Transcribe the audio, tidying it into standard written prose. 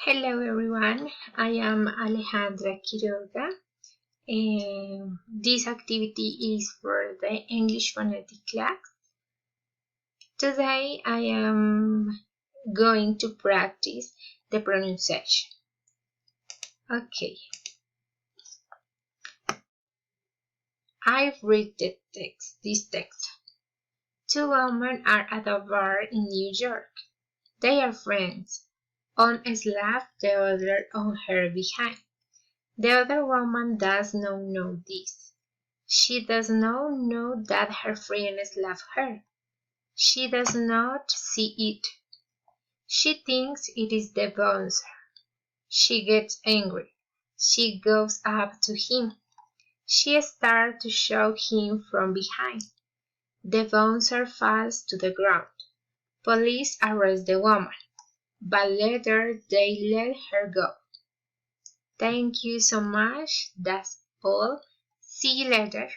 Hello everyone, I am Alejandra Quiroga. This activity is for the English phonetic class. Today I am going to practice the pronunciation. Okay, I've read this text. Two women are at a bar in New York. They are friends. One slapped the other on her behind. The other woman does not know this. She does not know that her friend slapped her. She does not see it. She thinks it is the bouncer. She gets angry. She goes up to him. She starts to shove him from behind. The bouncer falls to the ground. Police arrest the woman, but later they let her go. Thank you so much. That's all. See you later.